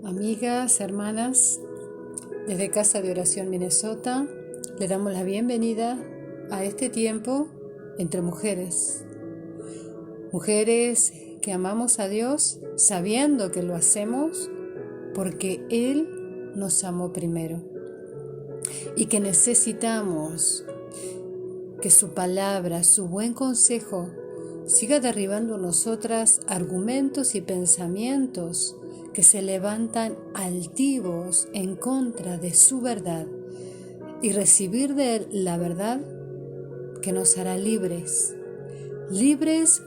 amigas, hermanas, desde Casa de Oración Minnesota, le damos la bienvenida a este tiempo entre mujeres. Mujeres que amamos a Dios sabiendo que lo hacemos porque Él nos amó primero y que necesitamos que su palabra, su buen consejo, siga derribando en nosotras argumentos y pensamientos que se levantan altivos en contra de su verdad y recibir de Él la verdad que nos hará libres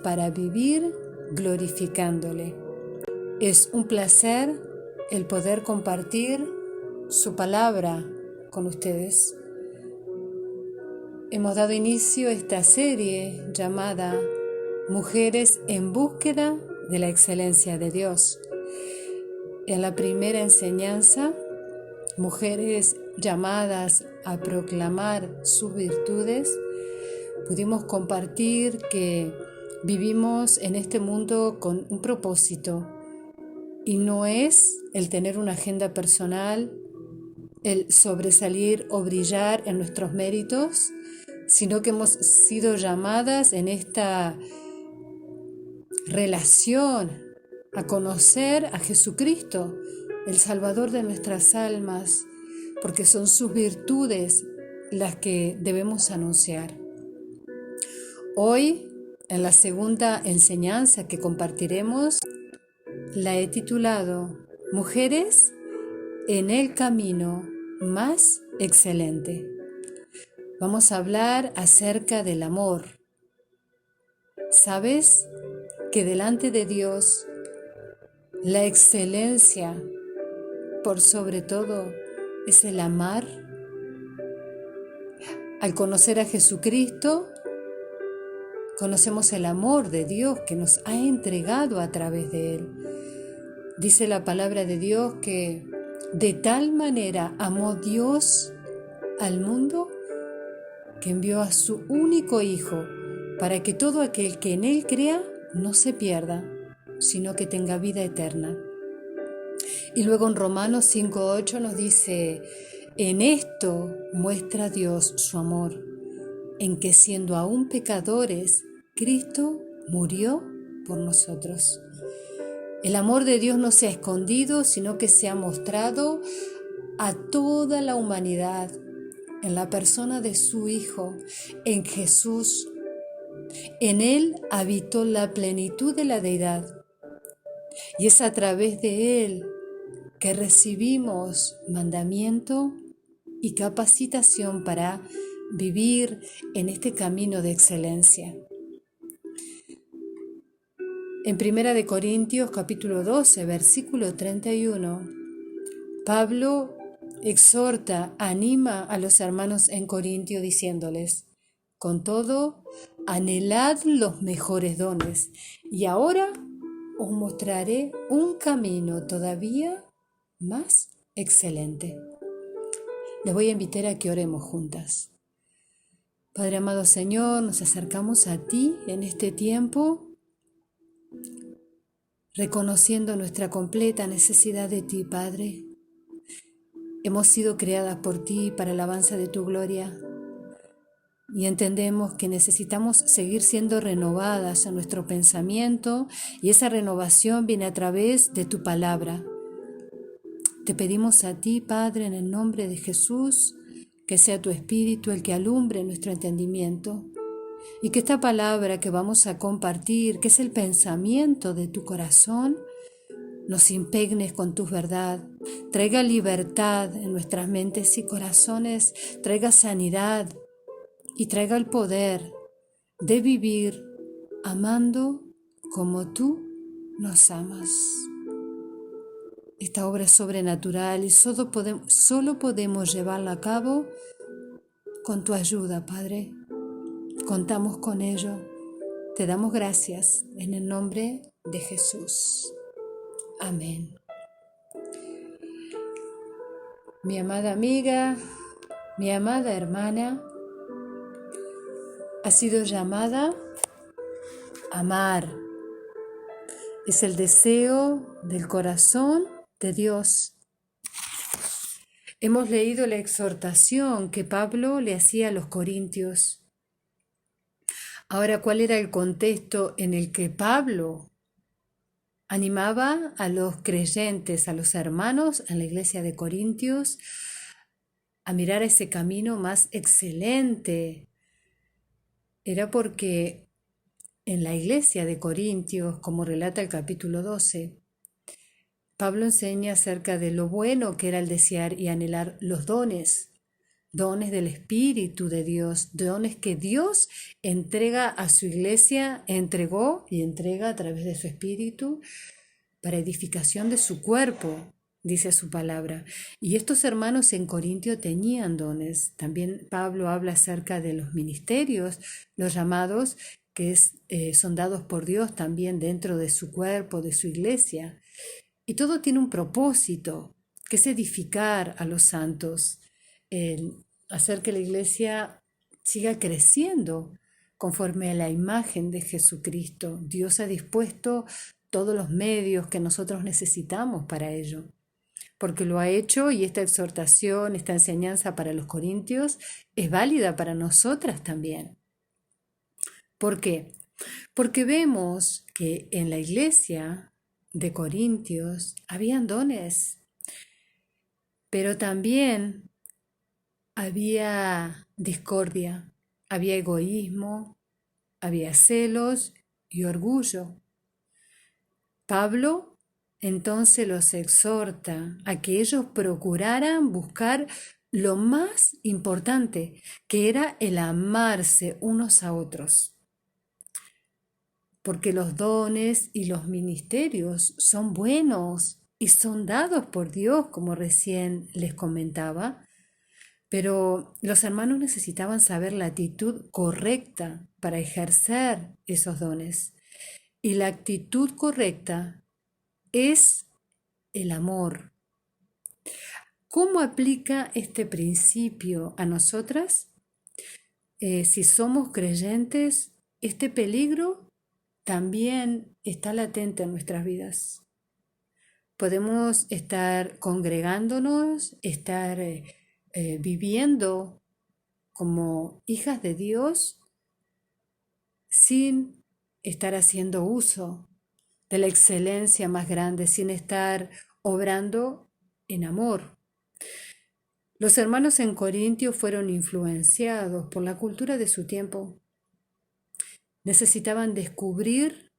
para vivir glorificándole. Es un placer el poder compartir su palabra con ustedes. Hemos dado inicio a esta serie llamada Mujeres en búsqueda de la excelencia de Dios. En la primera enseñanza, mujeres llamadas a proclamar sus virtudes, pudimos compartir que vivimos en este mundo con un propósito y no es el tener una agenda personal, el sobresalir o brillar en nuestros méritos, sino que hemos sido llamadas en esta relación a conocer a Jesucristo, el Salvador de nuestras almas, porque son sus virtudes las que debemos anunciar. Hoy, en la segunda enseñanza que compartiremos, la he titulado Mujeres en el camino más excelente. Vamos a hablar acerca del amor. ¿Sabes que delante de Dios la excelencia, por sobre todo, es el amar? Al conocer a Jesucristo, conocemos el amor de Dios que nos ha entregado a través de Él. Dice la palabra de Dios que de tal manera amó Dios al mundo que envió a su único Hijo para que todo aquel que en Él crea no se pierda, sino que tenga vida eterna. Y luego en Romanos 5:8 nos dice, en esto muestra Dios su amor, en que siendo aún pecadores, Cristo murió por nosotros. El amor de Dios no se ha escondido, sino que se ha mostrado a toda la humanidad en la persona de su Hijo, en Jesús. En Él habitó la plenitud de la deidad y es a través de Él que recibimos mandamiento y capacitación para vivir en este camino de excelencia. En 1 Corintios capítulo 12, versículo 31, Pablo exhorta, anima a los hermanos en Corintio diciéndoles, con todo, anhelad los mejores dones, y ahora os mostraré un camino todavía más excelente. Les voy a invitar a que oremos juntas. Padre amado Señor, nos acercamos a ti en este tiempo, reconociendo nuestra completa necesidad de ti, Padre. Hemos sido creadas por ti para la alabanza de tu gloria y entendemos que necesitamos seguir siendo renovadas en nuestro pensamiento y esa renovación viene a través de tu palabra. Te pedimos a ti, Padre, en el nombre de Jesús, que sea tu Espíritu el que alumbre nuestro entendimiento y que esta palabra que vamos a compartir, que es el pensamiento de tu corazón, nos impregnes con tu verdad, traiga libertad en nuestras mentes y corazones, traiga sanidad y traiga el poder de vivir amando como tú nos amas. Esta obra es sobrenatural y solo podemos llevarla a cabo con tu ayuda, Padre. Contamos con ello. Te damos gracias en el nombre de Jesús. Amén. Mi amada amiga, mi amada hermana, ha sido llamada a amar. Es el deseo del corazón de Dios. Hemos leído la exhortación que Pablo le hacía a los corintios. Ahora, ¿cuál era el contexto en el que Pablo animaba a los creyentes, a los hermanos en la iglesia de Corintios, a mirar ese camino más excelente? Era porque en la iglesia de Corintios, como relata el capítulo 12, Pablo enseña acerca de lo bueno que era el desear y anhelar los dones del Espíritu de Dios, dones que Dios entrega a su iglesia, entregó y entrega a través de su Espíritu para edificación de su cuerpo, dice su palabra. Y estos hermanos en Corintio tenían dones. También Pablo habla acerca de los ministerios, los llamados que son dados por Dios también dentro de su cuerpo, de su iglesia. Y todo tiene un propósito, que es edificar a los santos, hacer que la iglesia siga creciendo conforme a la imagen de Jesucristo. Dios ha dispuesto todos los medios que nosotros necesitamos para ello, porque lo ha hecho, y esta exhortación, esta enseñanza para los corintios es válida para nosotras también. ¿Por qué? Porque vemos que en la iglesia de Corintios habían dones, pero también había discordia, había egoísmo, había celos y orgullo. Pablo entonces los exhorta a que ellos procuraran buscar lo más importante, que era el amarse unos a otros. Porque los dones y los ministerios son buenos y son dados por Dios, como recién les comentaba, pero los hermanos necesitaban saber la actitud correcta para ejercer esos dones. Y la actitud correcta es el amor. ¿Cómo aplica este principio a nosotras? Si somos creyentes, este peligro también está latente en nuestras vidas. Podemos estar congregándonos, estar viviendo como hijas de Dios sin estar haciendo uso de la excelencia más grande, sin estar obrando en amor. Los hermanos en Corintio fueron influenciados por la cultura de su tiempo. Necesitaban descubrir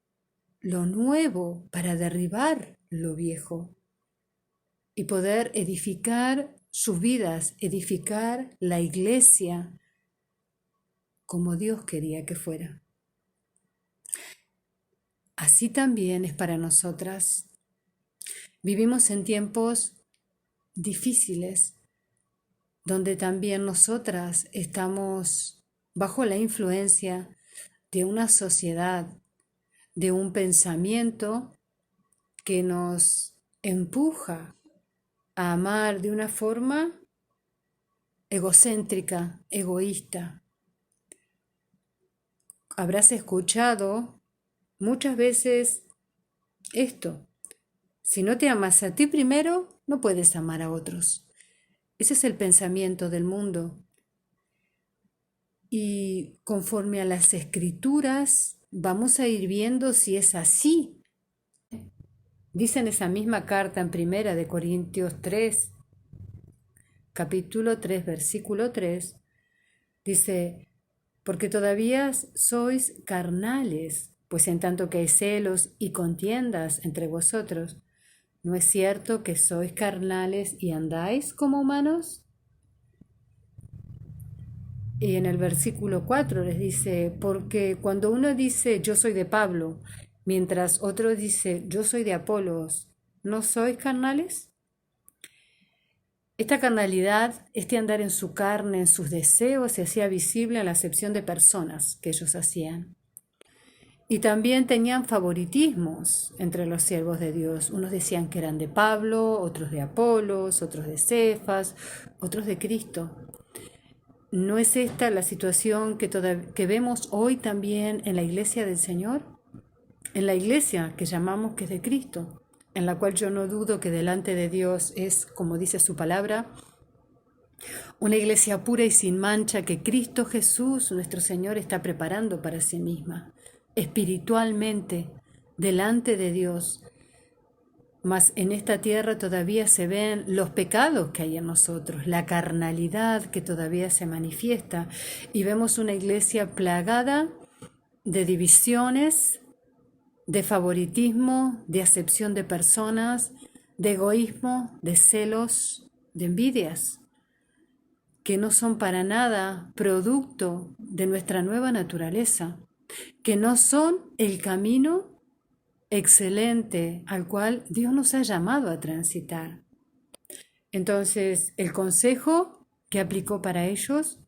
lo nuevo para derribar lo viejo y poder edificar sus vidas, edificar la iglesia como Dios quería que fuera. Así también es para nosotras. Vivimos en tiempos difíciles, donde también nosotras estamos bajo la influencia de una sociedad, de un pensamiento que nos empuja a amar de una forma egocéntrica, egoísta. Habrás escuchado muchas veces esto: si no te amas a ti primero, no puedes amar a otros. Ese es el pensamiento del mundo. Y conforme a las escrituras, vamos a ir viendo si es así. Dice en esa misma carta en 1 Corintios 3, capítulo 3, versículo 3, dice: porque todavía sois carnales, pues en tanto que hay celos y contiendas entre vosotros, ¿no es cierto que sois carnales y andáis como humanos? Y en el versículo 4 les dice: porque cuando uno dice yo soy de Pablo, mientras otro dice yo soy de Apolos, ¿no sois carnales? Esta carnalidad, este andar en su carne, en sus deseos, se hacía visible en la acepción de personas que ellos hacían. Y también tenían favoritismos entre los siervos de Dios. Unos decían que eran de Pablo, otros de Apolos, otros de Cefas, otros de Cristo. ¿No es esta la situación que vemos hoy también en la iglesia del Señor? En la iglesia que llamamos que es de Cristo. en la cual yo no dudo que delante de Dios es, como dice su palabra, una iglesia pura y sin mancha que Cristo Jesús, nuestro Señor, está preparando para sí misma, espiritualmente, delante de Dios. Mas en esta tierra todavía se ven los pecados que hay en nosotros, la carnalidad que todavía se manifiesta, y vemos una iglesia plagada de divisiones, de favoritismo, de acepción de personas, de egoísmo, de celos, de envidias, que no son para nada producto de nuestra nueva naturaleza, que no son el camino excelente al cual Dios nos ha llamado a transitar. Entonces, el consejo que aplicó para ellos,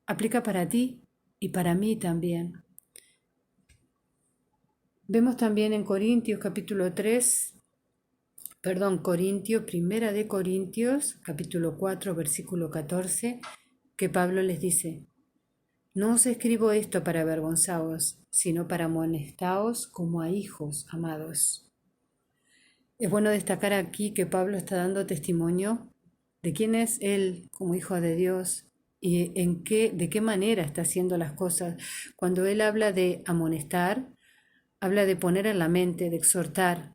aplica para ti y para mí también. Vemos también en Corintios capítulo 3, primera de Corintios, capítulo 4, versículo 14, que Pablo les dice: no os escribo esto para avergonzaros, sino para amonestaos como a hijos amados. Es bueno destacar aquí que Pablo está dando testimonio de quién es él como hijo de Dios y de qué manera está haciendo las cosas. Cuando él habla de amonestar, habla de poner en la mente, de exhortar,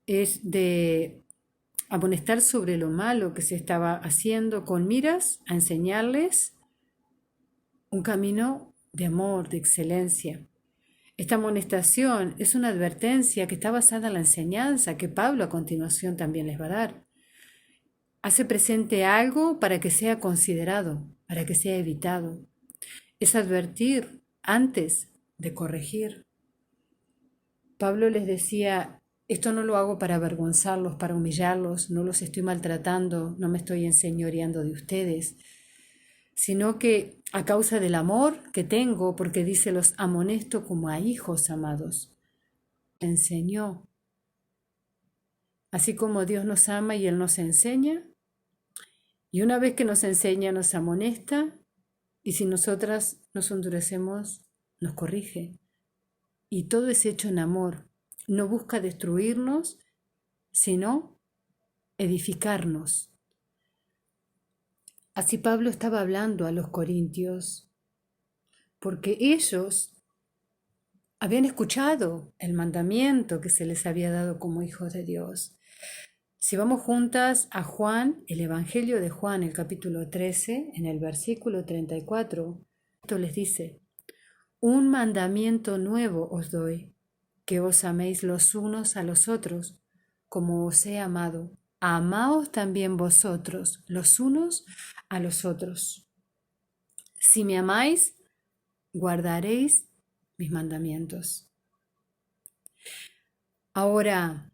es de amonestar sobre lo malo que se estaba haciendo con miras a enseñarles un camino de amor, de excelencia. Esta amonestación es una advertencia que está basada en la enseñanza que Pablo a continuación también les va a dar. Hace presente algo para que sea considerado, para que sea evitado. Es advertir antes de corregir. Pablo les decía: esto no lo hago para avergonzarlos, para humillarlos, no los estoy maltratando, no me estoy enseñoreando de ustedes, sino que a causa del amor que tengo, porque dice: los amonesto como a hijos amados. Enseñó. Así como Dios nos ama y Él nos enseña, y una vez que nos enseña nos amonesta, y si nosotras nos endurecemos, nos corrige. Y todo es hecho en amor. No busca destruirnos, sino edificarnos. Así Pablo estaba hablando a los corintios, porque ellos habían escuchado el mandamiento que se les había dado como hijos de Dios. Si vamos juntas a Juan, el Evangelio de Juan, el capítulo 13, en el versículo 34, esto les dice: un mandamiento nuevo os doy, que os améis los unos a los otros, como os he amado. Amaos también vosotros los unos a los otros. Si me amáis, guardaréis mis mandamientos. Ahora,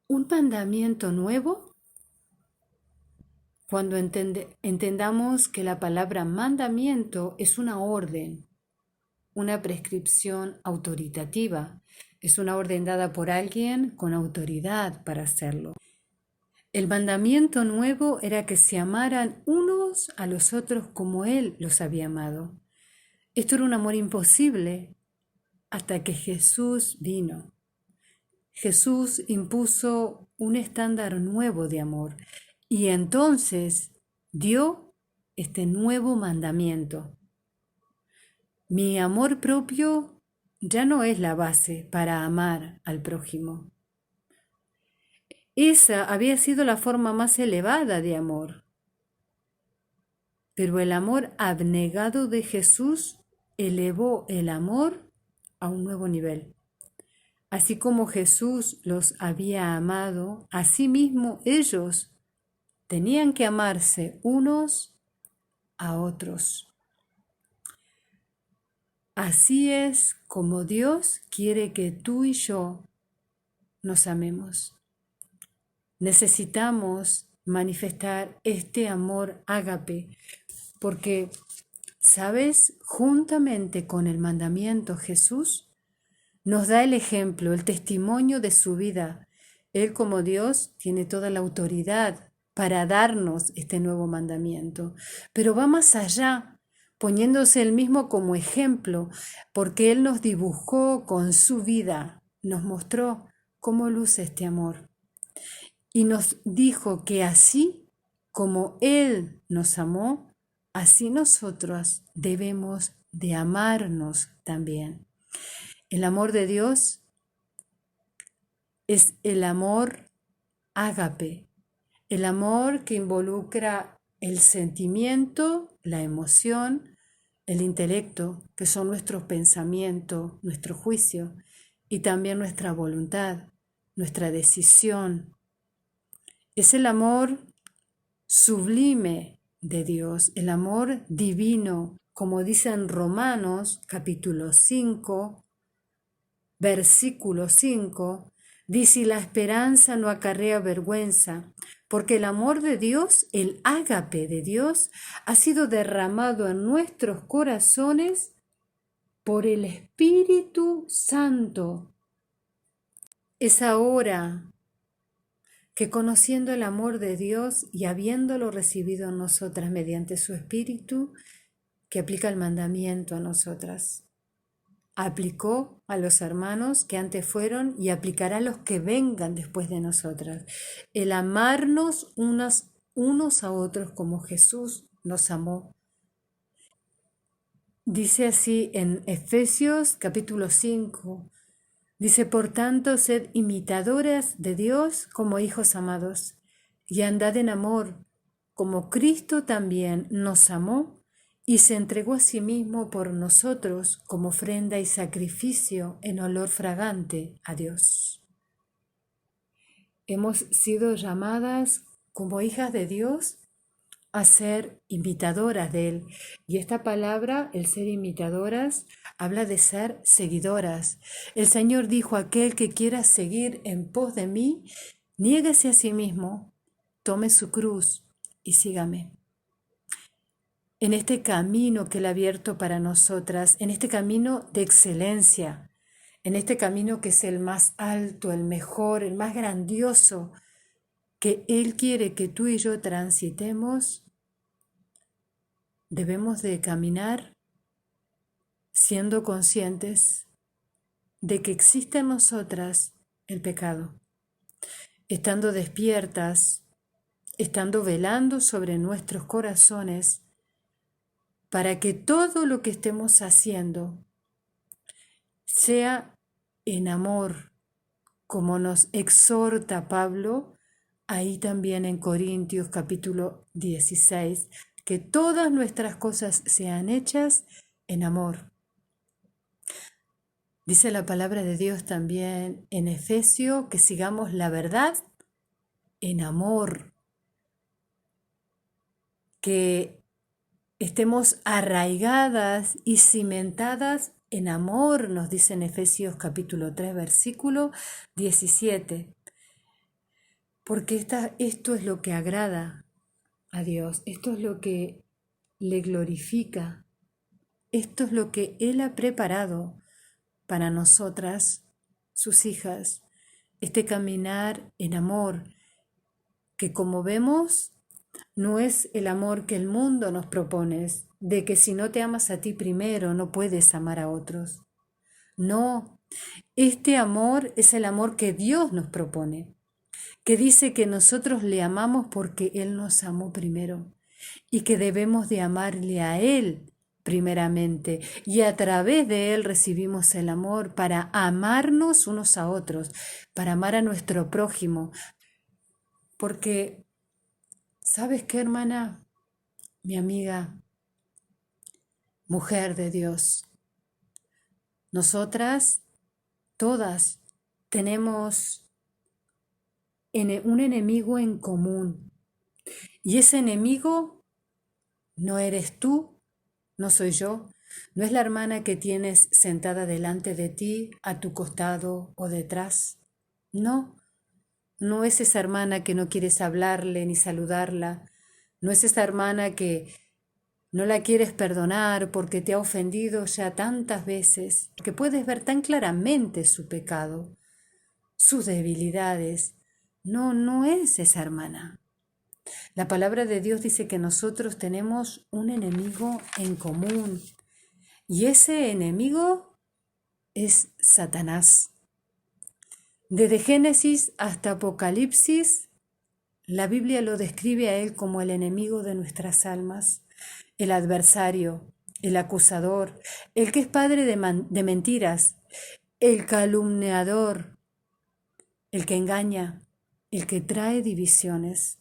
un mandamiento nuevo, cuando entendamos que la palabra mandamiento es una orden, una prescripción autoritativa, es una orden dada por alguien con autoridad para hacerlo. El mandamiento nuevo era que se amaran unos a los otros como Él los había amado. Esto era un amor imposible hasta que Jesús vino. Jesús impuso un estándar nuevo de amor y entonces dio este nuevo mandamiento. Mi amor propio ya no es la base para amar al prójimo. Esa había sido la forma más elevada de amor. Pero el amor abnegado de Jesús elevó el amor a un nuevo nivel. Así como Jesús los había amado, asimismo ellos tenían que amarse unos a otros. Así es como Dios quiere que tú y yo nos amemos. Necesitamos manifestar este amor ágape, porque, ¿sabes? Juntamente con el mandamiento, Jesús nos da el ejemplo, el testimonio de su vida. Él, como Dios, tiene toda la autoridad para darnos este nuevo mandamiento, pero va más allá, poniéndose él mismo como ejemplo, porque Él nos dibujó con su vida, nos mostró cómo luce este amor. Y nos dijo que así como Él nos amó, así nosotros debemos de amarnos también. El amor de Dios es el amor ágape, el amor que involucra el sentimiento, la emoción, el intelecto, que son nuestros pensamientos, nuestro juicio, y también nuestra voluntad, nuestra decisión. Es el amor sublime de Dios, el amor divino, como dice en Romanos capítulo 5, versículo 5, dice: la esperanza no acarrea vergüenza, porque el amor de Dios, el ágape de Dios, ha sido derramado en nuestros corazones por el Espíritu Santo. Es ahora que, conociendo el amor de Dios y habiéndolo recibido en nosotras mediante su Espíritu, que aplica el mandamiento a nosotras, aplicó a los hermanos que antes fueron y aplicará a los que vengan después de nosotras, el amarnos unos a otros como Jesús nos amó. Dice así en Efesios capítulo 5, dice: por tanto, sed imitadoras de Dios como hijos amados, y andad en amor, como Cristo también nos amó y se entregó a sí mismo por nosotros como ofrenda y sacrificio en olor fragante a Dios. Hemos sido llamadas como hijas de Dios a ser imitadoras de Él. Y esta palabra, el ser imitadoras, habla de ser seguidoras. El Señor dijo: aquel que quiera seguir en pos de mí, niéguese a sí mismo, tome su cruz y sígame. En este camino que Él ha abierto para nosotras, en este camino de excelencia, en este camino que es el más alto, el mejor, el más grandioso, que Él quiere que tú y yo transitemos, debemos de caminar siendo conscientes de que existe en nosotras el pecado, estando despiertas, estando velando sobre nuestros corazones, para que todo lo que estemos haciendo sea en amor, como nos exhorta Pablo ahí también en Corintios capítulo 16, que todas nuestras cosas sean hechas en amor. Dice la palabra de Dios también en Efesios que sigamos la verdad en amor, que estemos arraigadas y cimentadas en amor, nos dice en Efesios capítulo 3, versículo 17. Porque esto es lo que agrada a Dios, esto es lo que le glorifica, esto es lo que Él ha preparado para nosotras, sus hijas, este caminar en amor, que como vemos, no es el amor que el mundo nos propone, de que si no te amas a ti primero, no puedes amar a otros. No, este amor es el amor que Dios nos propone, que dice que nosotros le amamos porque Él nos amó primero y que debemos de amarle a Él primeramente, y a través de Él recibimos el amor para amarnos unos a otros, para amar a nuestro prójimo. Porque, ¿sabes qué, hermana? Mi amiga, mujer de Dios, nosotras todas tenemos un enemigo en común, y ese enemigo no eres tú, no soy yo, no es la hermana que tienes sentada delante de ti, a tu costado o detrás. No, no es esa hermana que no quieres hablarle ni saludarla. No es esa hermana que no la quieres perdonar porque te ha ofendido ya tantas veces, que puedes ver tan claramente su pecado, sus debilidades. No, no es esa hermana. La palabra de Dios dice que nosotros tenemos un enemigo en común, y ese enemigo es Satanás. Desde Génesis hasta Apocalipsis, la Biblia lo describe a él como el enemigo de nuestras almas, el adversario, el acusador, el que es padre de mentiras, el calumniador, el que engaña, el que trae divisiones.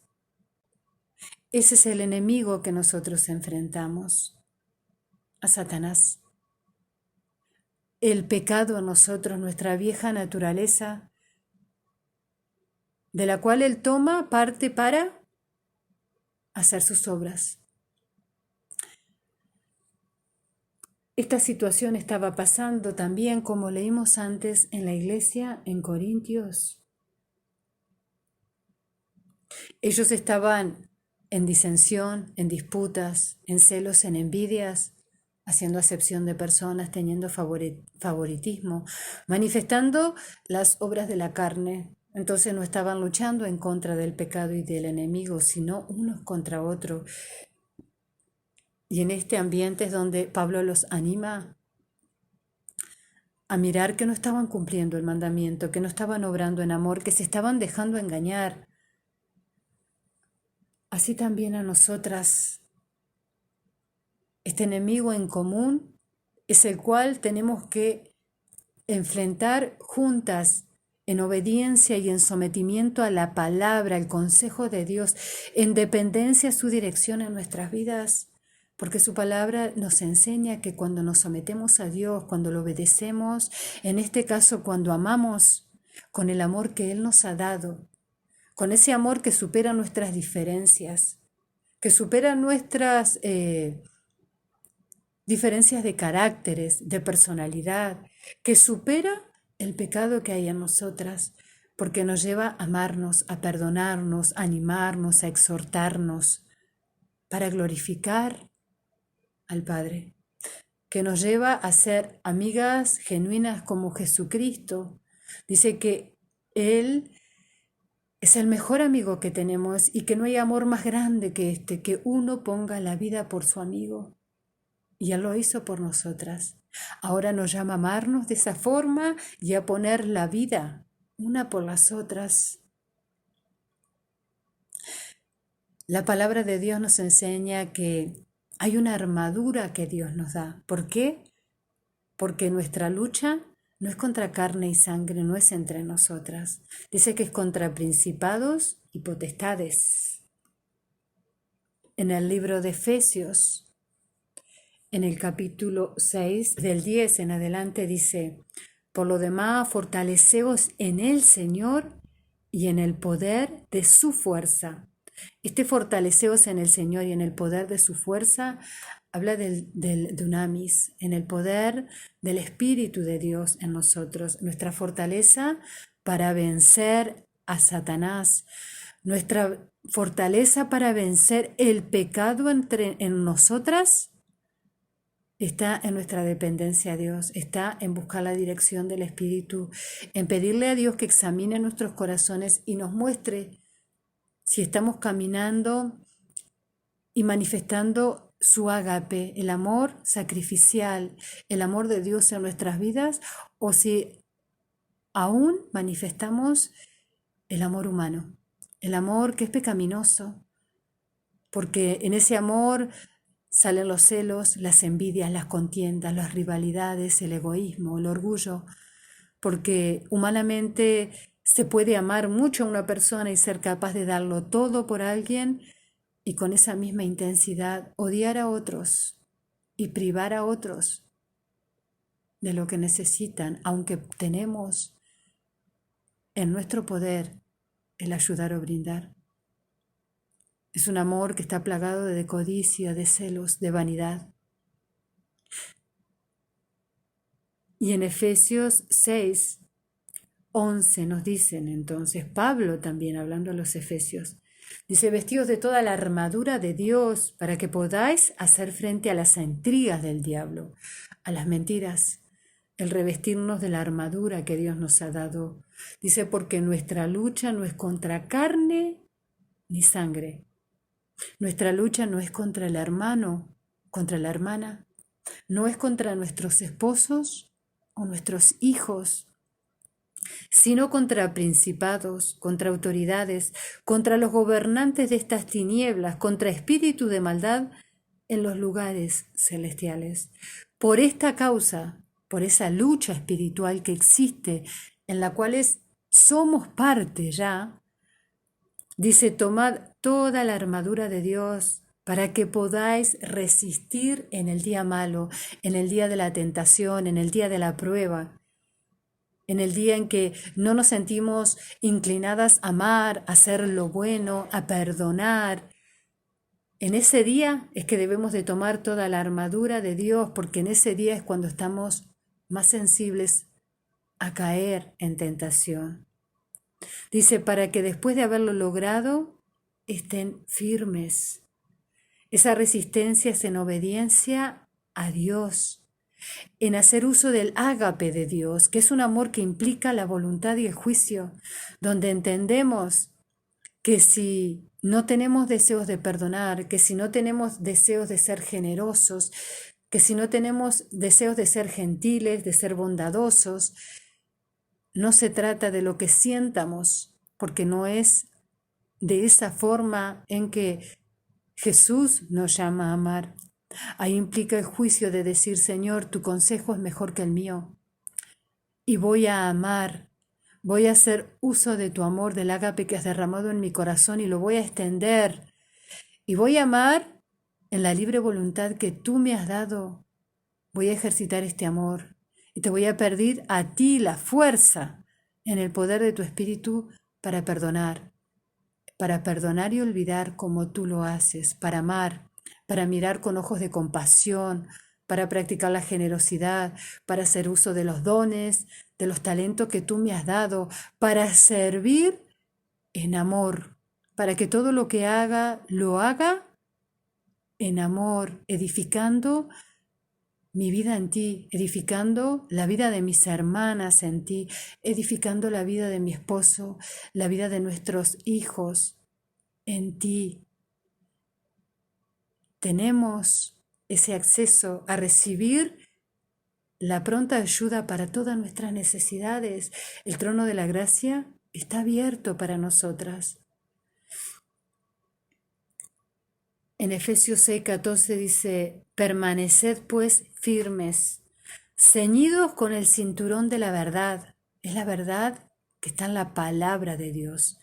Ese es el enemigo que nosotros enfrentamos, a Satanás. El pecado en nosotros, nuestra vieja naturaleza, de la cual él toma parte para hacer sus obras. Esta situación estaba pasando también, como leímos antes, en la iglesia en Corintios. Ellos estaban en disensión, en disputas, en celos, en envidias, haciendo acepción de personas, teniendo favoritismo, manifestando las obras de la carne. Entonces no estaban luchando en contra del pecado y del enemigo, sino unos contra otros. Y en este ambiente es donde Pablo los anima a mirar que no estaban cumpliendo el mandamiento, que no estaban obrando en amor, que se estaban dejando engañar. Así también a nosotras. Este enemigo en común es el cual tenemos que enfrentar juntas en obediencia y en sometimiento a la palabra, al consejo de Dios, en dependencia a su dirección en nuestras vidas, porque su palabra nos enseña que cuando nos sometemos a Dios, cuando lo obedecemos, en este caso cuando amamos con el amor que Él nos ha dado, con ese amor que supera nuestras diferencias, que supera nuestras diferencias de caracteres, de personalidad, que supera el pecado que hay en nosotras, porque nos lleva a amarnos, a perdonarnos, a animarnos, a exhortarnos, para glorificar al Padre, que nos lleva a ser amigas genuinas como Jesucristo. Dice que Él es el mejor amigo que tenemos y que no hay amor más grande que este, que uno ponga la vida por su amigo. Y Él lo hizo por nosotras. Ahora nos llama a amarnos de esa forma y a poner la vida una por las otras. La palabra de Dios nos enseña que hay una armadura que Dios nos da. ¿Por qué? Porque nuestra lucha no es contra carne y sangre, no es entre nosotras. Dice que es contra principados y potestades. En el libro de Efesios, en el capítulo 6, del 10 en adelante, dice: por lo demás, fortaleceos en el Señor y en el poder de su fuerza. Este fortaleceos en el Señor y en el poder de su fuerza habla del dunamis, en el poder del Espíritu de Dios en nosotros. Nuestra fortaleza para vencer a Satanás, nuestra fortaleza para vencer el pecado en nosotras, está en nuestra dependencia a Dios, está en buscar la dirección del Espíritu, en pedirle a Dios que examine nuestros corazones y nos muestre si estamos caminando y manifestando su ágape, el amor sacrificial, el amor de Dios en nuestras vidas, o si aún manifestamos el amor humano, el amor que es pecaminoso, porque en ese amor salen los celos, las envidias, las contiendas, las rivalidades, el egoísmo, el orgullo, porque humanamente se puede amar mucho a una persona y ser capaz de darlo todo por alguien y con esa misma intensidad odiar a otros y privar a otros de lo que necesitan, aunque tenemos en nuestro poder el ayudar o brindar. Es un amor que está plagado de codicia, de celos, de vanidad. Y en Efesios 6, 11 nos dicen entonces, Pablo también hablando a los Efesios, dice: vestidos de toda la armadura de Dios para que podáis hacer frente a las intrigas del diablo, a las mentiras, el revestirnos de la armadura que Dios nos ha dado. Dice: porque nuestra lucha no es contra carne ni sangre. Nuestra lucha no es contra el hermano, contra la hermana, no es contra nuestros esposos o nuestros hijos. sino contra principados, contra autoridades, contra los gobernantes de estas tinieblas, contra espíritus de maldad en los lugares celestiales. Por esta causa, por esa lucha espiritual que existe, en la cual somos parte ya, dice, tomad toda la armadura de Dios para que podáis resistir en el día malo, en el día de la tentación, en el día de la prueba, en el día en que no nos sentimos inclinadas a amar, a hacer lo bueno, a perdonar. En ese día es que debemos de tomar toda la armadura de Dios, porque en ese día es cuando estamos más sensibles a caer en tentación. Dice, para que después de haberlo logrado, estén firmes. Esa resistencia es en obediencia a Dios, en hacer uso del ágape de Dios, que es un amor que implica la voluntad y el juicio, donde entendemos que si no tenemos deseos de perdonar, que si no tenemos deseos de ser generosos, que si no tenemos deseos de ser gentiles, de ser bondadosos, no se trata de lo que sientamos, porque no es de esa forma en que Jesús nos llama a amar. Ahí implica el juicio de decir, Señor, tu consejo es mejor que el mío. Y voy a amar, voy a hacer uso de tu amor, del ágape que has derramado en mi corazón y lo voy a extender. Y voy a amar en la libre voluntad que tú me has dado. Voy a ejercitar este amor y te voy a pedir a ti la fuerza en el poder de tu espíritu para perdonar y olvidar como tú lo haces, para amar, para mirar con ojos de compasión, para practicar la generosidad, para hacer uso de los dones, de los talentos que tú me has dado, para servir en amor, para que todo lo que haga, lo haga en amor, edificando mi vida en ti, edificando la vida de mis hermanas en ti, edificando la vida de mi esposo, la vida de nuestros hijos en ti. Tenemos ese acceso a recibir la pronta ayuda para todas nuestras necesidades. El trono de la gracia está abierto para nosotras. En Efesios 6:14 dice, permaneced pues firmes, ceñidos con el cinturón de la verdad. Es la verdad que está en la palabra de Dios.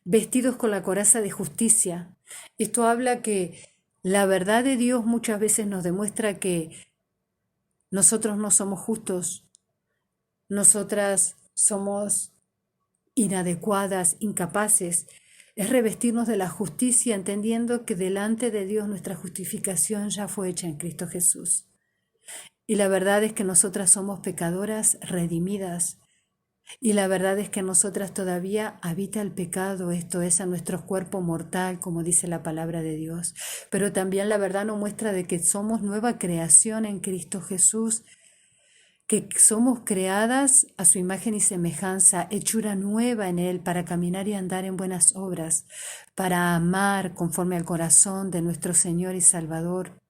Vestidos con la coraza de justicia. Esto habla que la verdad de Dios muchas veces nos demuestra que nosotros no somos justos, nosotras somos inadecuadas, incapaces. Es revestirnos de la justicia, entendiendo que delante de Dios nuestra justificación ya fue hecha en Cristo Jesús. Y la verdad es que nosotras somos pecadoras redimidas. Y la verdad es que en nosotras todavía habita el pecado, esto es, a nuestro cuerpo mortal, como dice la palabra de Dios. Pero también la verdad nos muestra de que somos nueva creación en Cristo Jesús, que somos creadas a su imagen y semejanza, hechura nueva en Él para caminar y andar en buenas obras, para amar conforme al corazón de nuestro Señor y Salvador.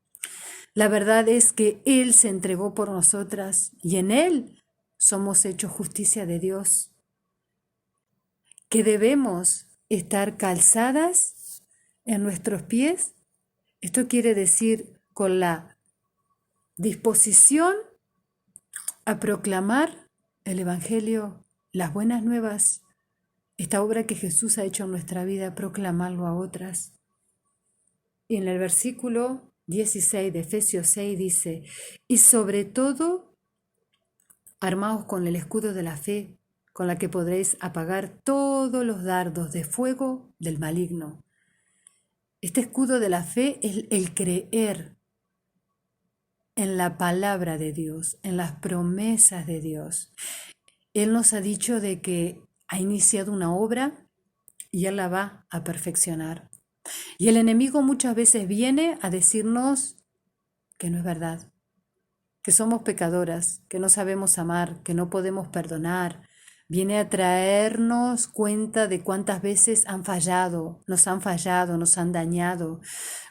La verdad es que Él se entregó por nosotras y en Él somos hechos justicia de Dios, que debemos estar calzadas en nuestros pies. Esto quiere decir con la disposición a proclamar el Evangelio, las buenas nuevas, esta obra que Jesús ha hecho en nuestra vida, proclamarlo a otras. Y en el versículo 16 de Efesios 6 dice, y sobre todo, armaos con el escudo de la fe, con la que podréis apagar todos los dardos de fuego del maligno. Este escudo de la fe es el creer en la palabra de Dios, en las promesas de Dios. Él nos ha dicho de que ha iniciado una obra y Él la va a perfeccionar. Y el enemigo muchas veces viene a decirnos que no es verdad, que somos pecadoras, que no sabemos amar, que no podemos perdonar. Viene a traernos cuenta de cuántas veces nos han fallado, nos han dañado.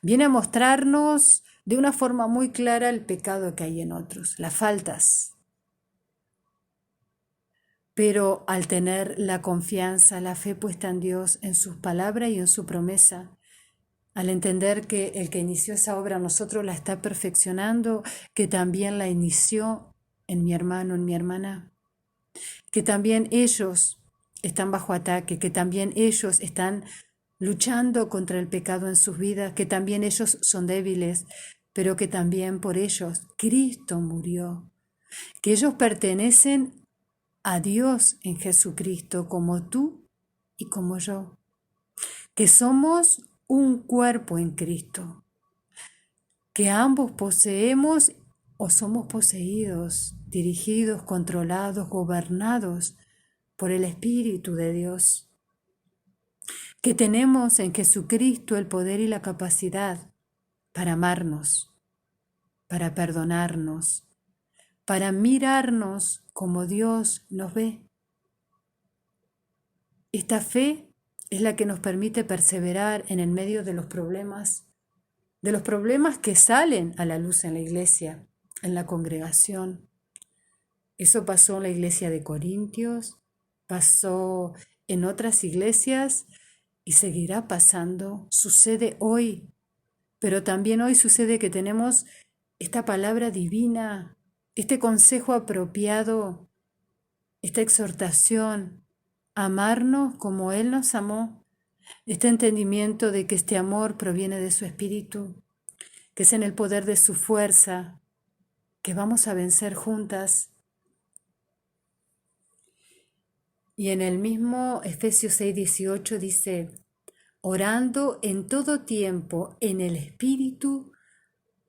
Viene a mostrarnos de una forma muy clara el pecado que hay en otros, las faltas. Pero al tener la confianza, la fe puesta en Dios, en sus palabras y en su promesa, al entender que el que inició esa obra a nosotros la está perfeccionando, que también la inició en mi hermano, en mi hermana, que también ellos están bajo ataque, que también ellos están luchando contra el pecado en sus vidas, que también ellos son débiles, pero que también por ellos Cristo murió, que ellos pertenecen a Dios en Jesucristo como tú y como yo, que somos un cuerpo en Cristo, que ambos poseemos o somos poseídos, dirigidos, controlados, gobernados por el Espíritu de Dios, que tenemos en Jesucristo el poder y la capacidad para amarnos, para perdonarnos, para mirarnos como Dios nos ve. Esta fe es la que nos permite perseverar en el medio de los problemas que salen a la luz en la iglesia, en la congregación. Eso pasó en la iglesia de Corintios, pasó en otras iglesias y seguirá pasando, sucede hoy, pero también hoy sucede que tenemos esta palabra divina, este consejo apropiado, esta exhortación, amarnos como Él nos amó, este entendimiento de que este amor proviene de su Espíritu, que es en el poder de su fuerza, que vamos a vencer juntas. Y en el mismo Efesios 6:18 dice, orando en todo tiempo en el Espíritu,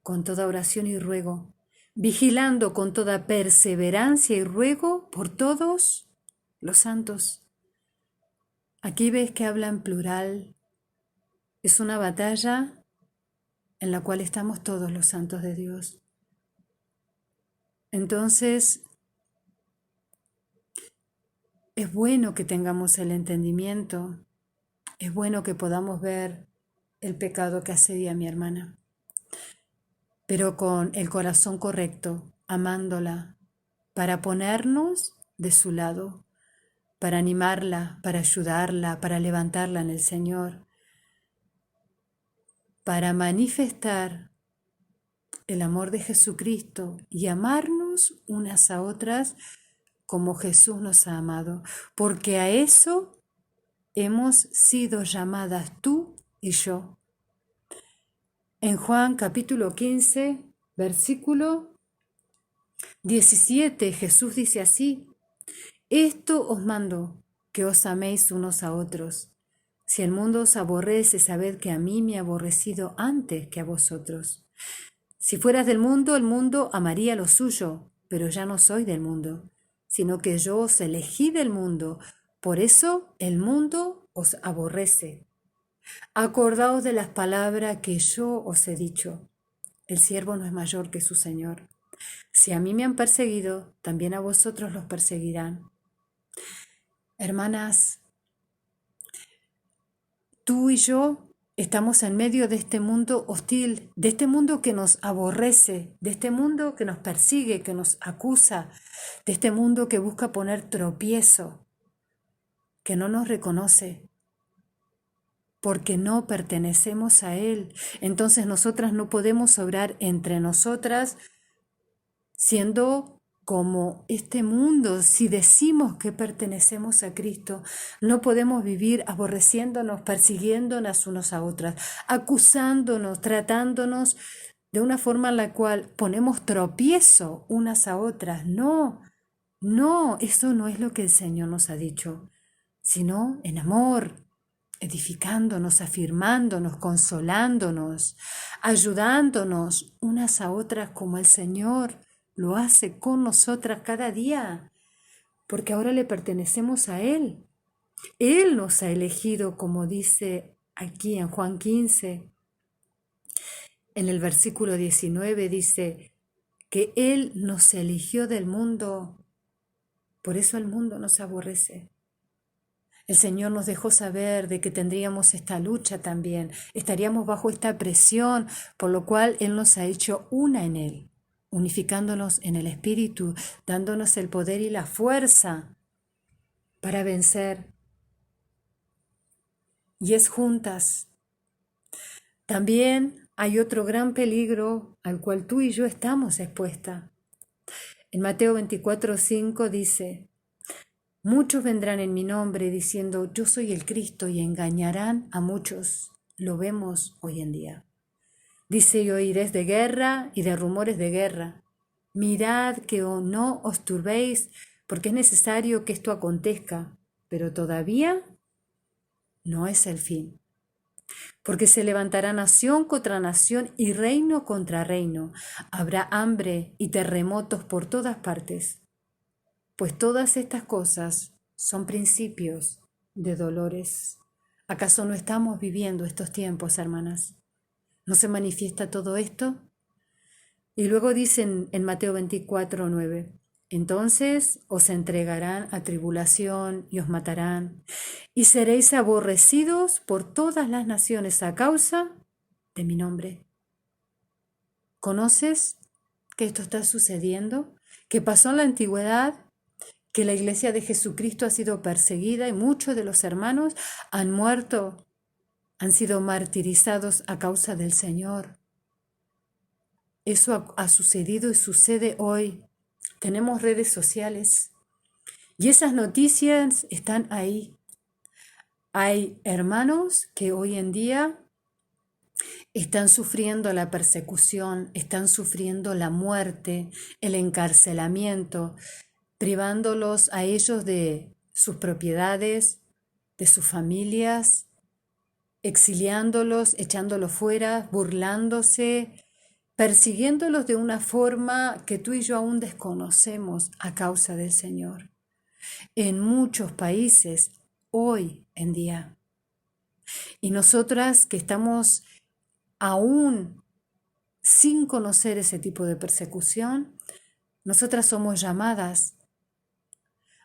con toda oración y ruego, vigilando con toda perseverancia y ruego por todos los santos. Aquí ves que habla en plural. Es una batalla en la cual estamos todos los santos de Dios. Entonces, es bueno que tengamos el entendimiento, es bueno que podamos ver el pecado que asedia a mi hermana, pero con el corazón correcto, amándola, para ponernos de su lado, para animarla, para ayudarla, para levantarla en el Señor, para manifestar el amor de Jesucristo y amarnos unas a otras como Jesús nos ha amado, porque a eso hemos sido llamadas tú y yo. En Juan capítulo 15, versículo 17, Jesús dice así, esto os mando, que os améis unos a otros. Si el mundo os aborrece, sabed que a mí me ha aborrecido antes que a vosotros. Si fueras del mundo, el mundo amaría lo suyo, pero ya no soy del mundo, sino que yo os elegí del mundo, por eso el mundo os aborrece. Acordaos de las palabras que yo os he dicho. El siervo no es mayor que su Señor. Si a mí me han perseguido, también a vosotros los perseguirán. Hermanas, tú y yo estamos en medio de este mundo hostil, de este mundo que nos aborrece, de este mundo que nos persigue, que nos acusa, de este mundo que busca poner tropiezo, que no nos reconoce, porque no pertenecemos a Él. Entonces nosotras no podemos obrar entre nosotras siendo como este mundo. Si decimos que pertenecemos a Cristo, no podemos vivir aborreciéndonos, persiguiéndonos unos a otras, acusándonos, tratándonos de una forma en la cual ponemos tropiezo unas a otras. No, no, eso no es lo que el Señor nos ha dicho, sino en amor, edificándonos, afirmándonos, consolándonos, ayudándonos unas a otras como el Señor lo hace con nosotras cada día, porque ahora le pertenecemos a Él. Él nos ha elegido, como dice aquí en Juan 15, en el versículo 19 dice que Él nos eligió del mundo, por eso el mundo nos aborrece. El Señor nos dejó saber de que tendríamos esta lucha también, estaríamos bajo esta presión, por lo cual Él nos ha hecho una en Él, unificándonos en el Espíritu, dándonos el poder y la fuerza para vencer. Y es juntas. También hay otro gran peligro al cual tú y yo estamos expuestas. En Mateo 24:5 dice: muchos vendrán en mi nombre diciendo yo soy el Cristo y engañarán a muchos. Lo vemos hoy en día. Dice: y oiréis de guerra y de rumores de guerra. Mirad que no os turbéis, porque es necesario que esto acontezca, pero todavía no es el fin. Porque se levantará nación contra nación y reino contra reino. Habrá hambre y terremotos por todas partes. Pues todas estas cosas son principios de dolores. ¿Acaso no estamos viviendo estos tiempos, hermanas? ¿No se manifiesta todo esto? Y luego dicen en Mateo 24:9, entonces os entregarán a tribulación y os matarán, y seréis aborrecidos por todas las naciones a causa de mi nombre. ¿Conoces que esto está sucediendo? ¿Que pasó en la antigüedad? Que la iglesia de Jesucristo ha sido perseguida y muchos de los hermanos han muerto, han sido martirizados a causa del Señor. Eso ha sucedido y sucede hoy. Tenemos redes sociales y esas noticias están ahí. Hay hermanos que hoy en día están sufriendo la persecución, están sufriendo la muerte, el encarcelamiento, privándolos a ellos de sus propiedades, de sus familias, exiliándolos, echándolos fuera, burlándose, persiguiéndolos de una forma que tú y yo aún desconocemos a causa del Señor. En muchos países, hoy en día. Y nosotras que estamos aún sin conocer ese tipo de persecución, nosotras somos llamadas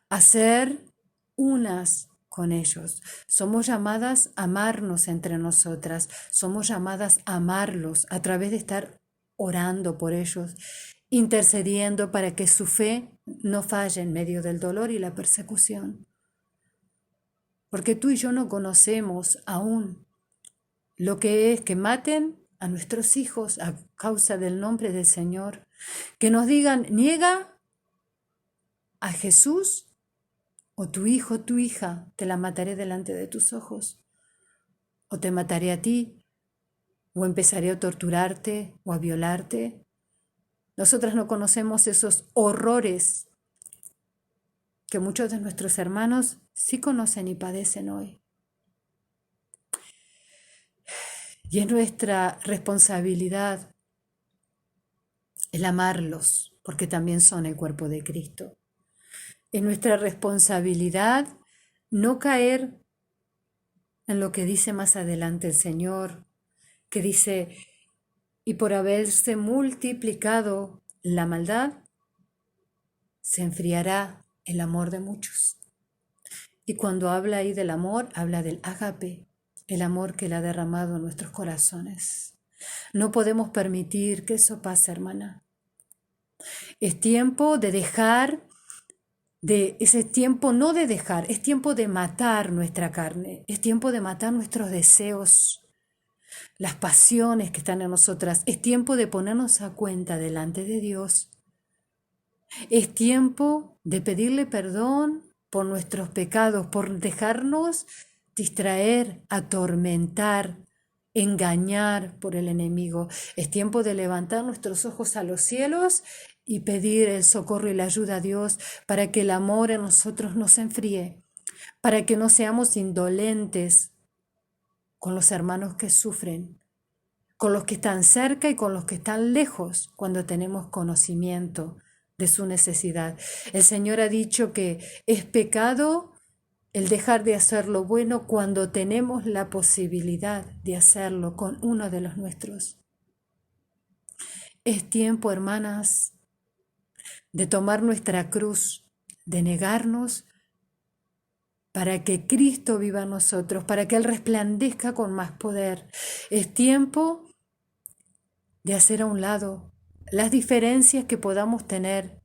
a ser unas con ellos. Somos llamadas a amarnos entre nosotras. Somos llamadas a amarlos a través de estar orando por ellos, intercediendo para que su fe no falle en medio del dolor y la persecución. Porque tú y yo no conocemos aún lo que es que maten a nuestros hijos a causa del nombre del Señor. Que nos digan, niega a Jesús o tu hijo, tu hija, te la mataré delante de tus ojos. O te mataré a ti, o empezaré a torturarte o a violarte. Nosotras no conocemos esos horrores que muchos de nuestros hermanos sí conocen y padecen hoy. Y es nuestra responsabilidad el amarlos, porque también son el cuerpo de Cristo. Es nuestra responsabilidad no caer en lo que dice más adelante el Señor, que dice, y por haberse multiplicado la maldad, se enfriará el amor de muchos. Y cuando habla ahí del amor, habla del ágape, el amor que Él ha derramado en nuestros corazones. No podemos permitir que eso pase, hermana. Es tiempo de dejar, ese tiempo no de dejar, es tiempo de matar nuestra carne, es tiempo de matar nuestros deseos, las pasiones que están en nosotras. Es tiempo de ponernos a cuenta delante de Dios. Es tiempo de pedirle perdón por nuestros pecados, por dejarnos distraer, atormentar, engañar por el enemigo. Es tiempo de levantar nuestros ojos a los cielos y pedir el socorro y la ayuda a Dios para que el amor en nosotros no se enfríe, para que no seamos indolentes con los hermanos que sufren, con los que están cerca y con los que están lejos cuando tenemos conocimiento de su necesidad. El Señor ha dicho que es pecado el dejar de hacer lo bueno cuando tenemos la posibilidad de hacerlo con uno de los nuestros. Es tiempo, hermanas, de tomar nuestra cruz, de negarnos para que Cristo viva en nosotros, para que Él resplandezca con más poder. Es tiempo de hacer a un lado las diferencias que podamos tener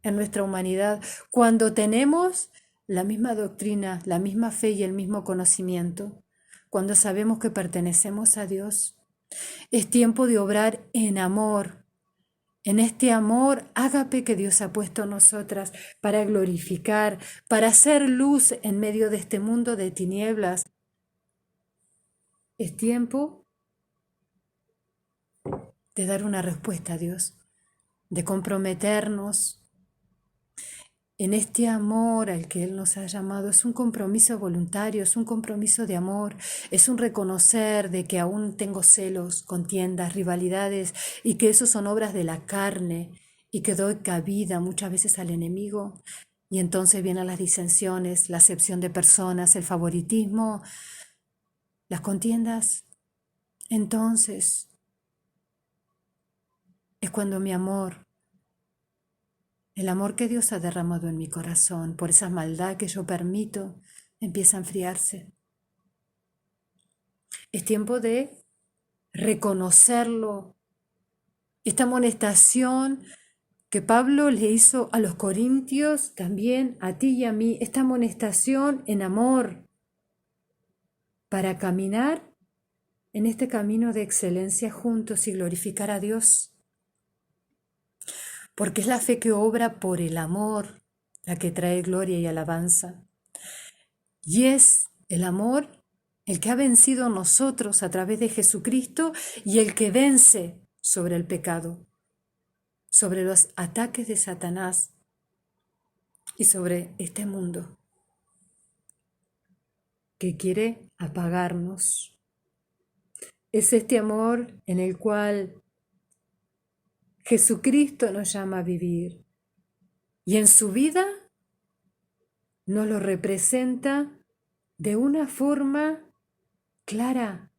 en nuestra humanidad cuando tenemos la misma doctrina, la misma fe y el mismo conocimiento, cuando sabemos que pertenecemos a Dios. Es tiempo de obrar en amor, en este amor ágape que Dios ha puesto en nosotras para glorificar, para hacer luz en medio de este mundo de tinieblas. Es tiempo de dar una respuesta a Dios, de comprometernos en este amor al que Él nos ha llamado. Es un compromiso voluntario, es un compromiso de amor, es un reconocer de que aún tengo celos, contiendas, rivalidades y que eso son obras de la carne y que doy cabida muchas veces al enemigo. Y entonces vienen las disensiones, la acepción de personas, el favoritismo, las contiendas. Entonces es cuando mi amor, el amor que Dios ha derramado en mi corazón por esa maldad que yo permito, empieza a enfriarse. Es tiempo de reconocerlo. Esta amonestación que Pablo le hizo a los corintios, también a ti y a mí, esta amonestación en amor para caminar en este camino de excelencia juntos y glorificar a Dios. Porque es la fe que obra por el amor la que trae gloria y alabanza. Y es el amor el que ha vencido a nosotros a través de Jesucristo y el que vence sobre el pecado, sobre los ataques de Satanás y sobre este mundo que quiere apagarnos. Es este amor en el cual Jesucristo nos llama a vivir y en su vida nos lo representa de una forma clara.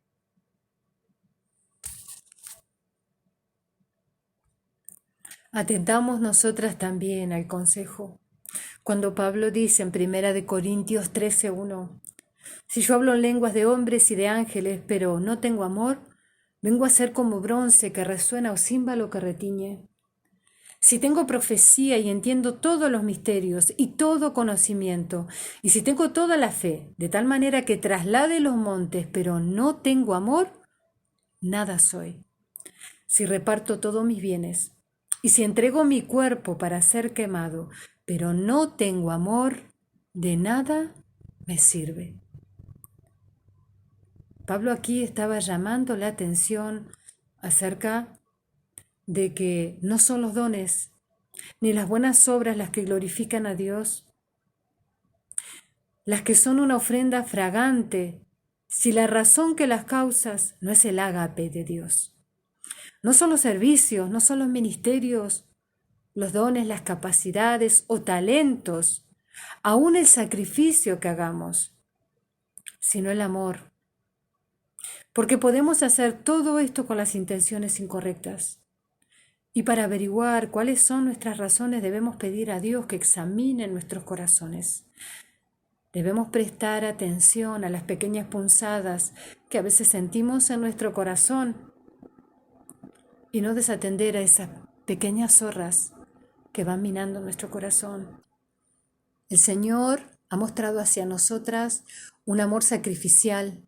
Atentamos nosotras también al consejo. Cuando Pablo dice en 1 Corintios 13:1, si yo hablo en lenguas de hombres y de ángeles, pero no tengo amor, vengo a ser como bronce que resuena o címbalo que retiñe. Si tengo profecía y entiendo todos los misterios y todo conocimiento, y si tengo toda la fe, de tal manera que traslade los montes, pero no tengo amor, nada soy. Si reparto todos mis bienes, y si entrego mi cuerpo para ser quemado, pero no tengo amor, de nada me sirve. Pablo aquí estaba llamando la atención acerca de que no son los dones ni las buenas obras las que glorifican a Dios, las que son una ofrenda fragante, si la razón que las causas no es el ágape de Dios. No son los servicios, no son los ministerios, los dones, las capacidades o talentos, aún el sacrificio que hagamos, sino el amor. Porque podemos hacer todo esto con las intenciones incorrectas. Y para averiguar cuáles son nuestras razones debemos pedir a Dios que examine nuestros corazones. Debemos prestar atención a las pequeñas punzadas que a veces sentimos en nuestro corazón y no desatender a esas pequeñas zorras que van minando nuestro corazón. El Señor ha mostrado hacia nosotras un amor sacrificial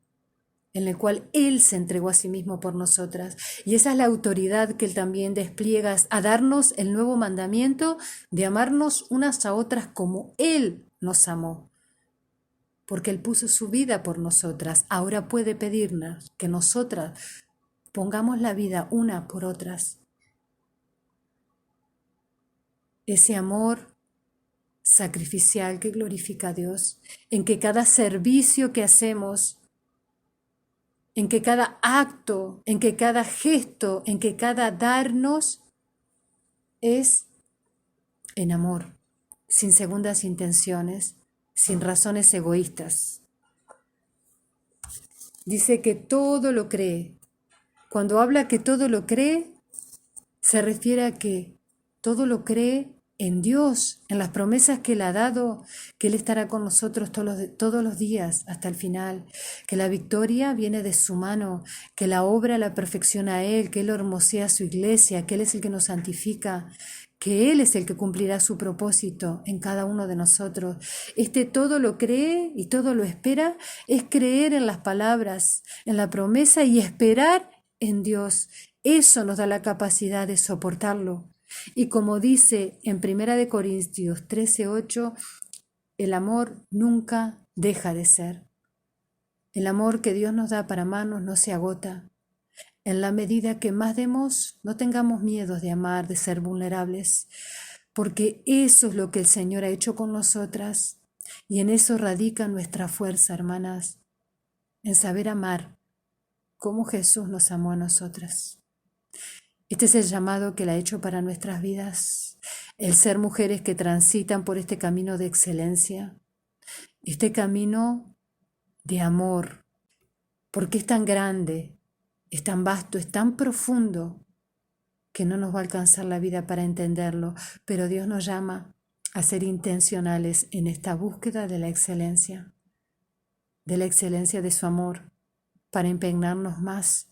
en el cual Él se entregó a sí mismo por nosotras. Y esa es la autoridad que Él también despliega a darnos el nuevo mandamiento de amarnos unas a otras como Él nos amó. Porque Él puso su vida por nosotras. Ahora puede pedirnos que nosotras pongamos la vida una por otras. Ese amor sacrificial que glorifica a Dios, en que cada servicio que hacemos, en que cada acto, en que cada gesto, en que cada darnos es en amor, sin segundas intenciones, sin razones egoístas. Dice que todo lo cree. Cuando habla que todo lo cree, se refiere a que todo lo cree en Dios, en las promesas que Él ha dado, que Él estará con nosotros todos los días hasta el final, que la victoria viene de su mano, que la obra la perfecciona Él, que Él hermosea su iglesia, que Él es el que nos santifica, que Él es el que cumplirá su propósito en cada uno de nosotros. Todo lo cree y todo lo espera, es creer en las palabras, en la promesa y esperar en Dios. Eso nos da la capacidad de soportarlo. Y como dice en 1 Corintios 13:8, el amor nunca deja de ser. El amor que Dios nos da para amarnos no se agota. En la medida que más demos, no tengamos miedo de amar, de ser vulnerables, porque eso es lo que el Señor ha hecho con nosotras. Y en eso radica nuestra fuerza, hermanas, en saber amar como Jesús nos amó a nosotras. Este es el llamado que Él ha hecho para nuestras vidas, el ser mujeres que transitan por este camino de excelencia, este camino de amor, porque es tan grande, es tan vasto, es tan profundo, que no nos va a alcanzar la vida para entenderlo, pero Dios nos llama a ser intencionales en esta búsqueda de la excelencia de su amor, para impregnarnos más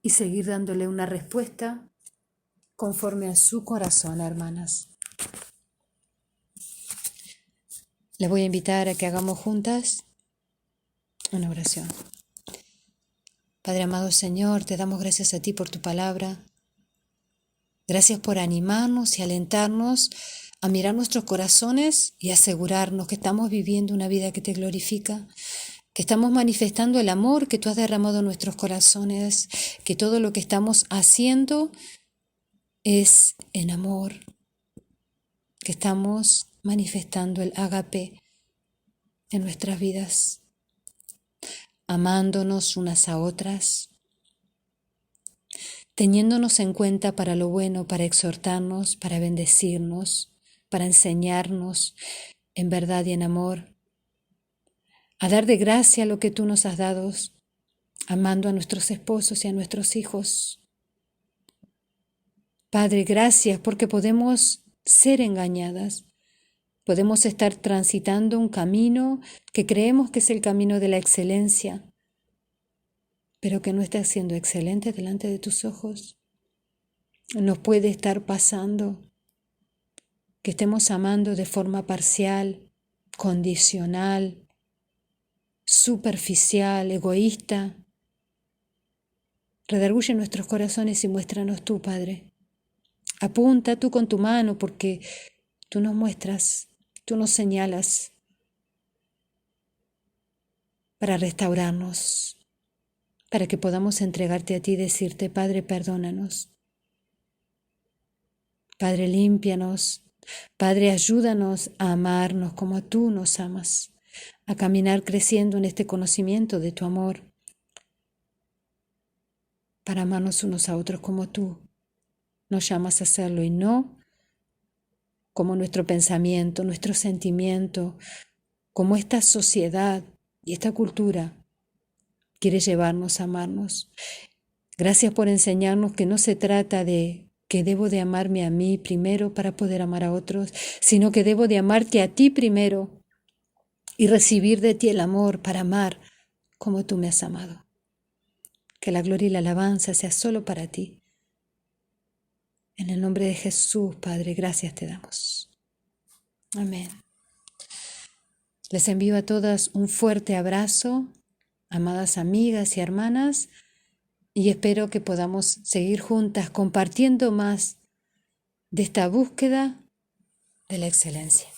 y seguir dándole una respuesta conforme a su corazón, hermanas. Les voy a invitar a que hagamos juntas una oración. Padre amado Señor, te damos gracias a ti por tu palabra. Gracias por animarnos y alentarnos a mirar nuestros corazones y asegurarnos que estamos viviendo una vida que te glorifica, que estamos manifestando el amor que tú has derramado en nuestros corazones, que todo lo que estamos haciendo es en amor, que estamos manifestando el ágape en nuestras vidas, amándonos unas a otras, teniéndonos en cuenta para lo bueno, para exhortarnos, para bendecirnos, para enseñarnos en verdad y en amor, a dar de gracia lo que tú nos has dado, amando a nuestros esposos y a nuestros hijos. Padre, gracias porque podemos ser engañadas, podemos estar transitando un camino que creemos que es el camino de la excelencia, pero que no está siendo excelente delante de tus ojos. Nos puede estar pasando que estemos amando de forma parcial, condicional, superficial, egoísta. Redarguye nuestros corazones y muéstranos tú, Padre. Apunta tú con tu mano porque tú nos muestras, tú nos señalas para restaurarnos, para que podamos entregarte a ti y decirte, Padre, perdónanos. Padre, límpianos. Padre, ayúdanos a amarnos como tú nos amas, a caminar creciendo en este conocimiento de tu amor, para amarnos unos a otros como tú nos llamas a hacerlo y no como nuestro pensamiento, nuestro sentimiento, como esta sociedad y esta cultura quiere llevarnos a amarnos. Gracias por enseñarnos que no se trata de que debo de amarme a mí primero para poder amar a otros, sino que debo de amarte a ti primero y recibir de ti el amor para amar como tú me has amado. Que la gloria y la alabanza sea solo para ti. En el nombre de Jesús, Padre, gracias te damos. Amén. Les envío a todas un fuerte abrazo, amadas amigas y hermanas, y espero que podamos seguir juntas compartiendo más de esta búsqueda de la excelencia.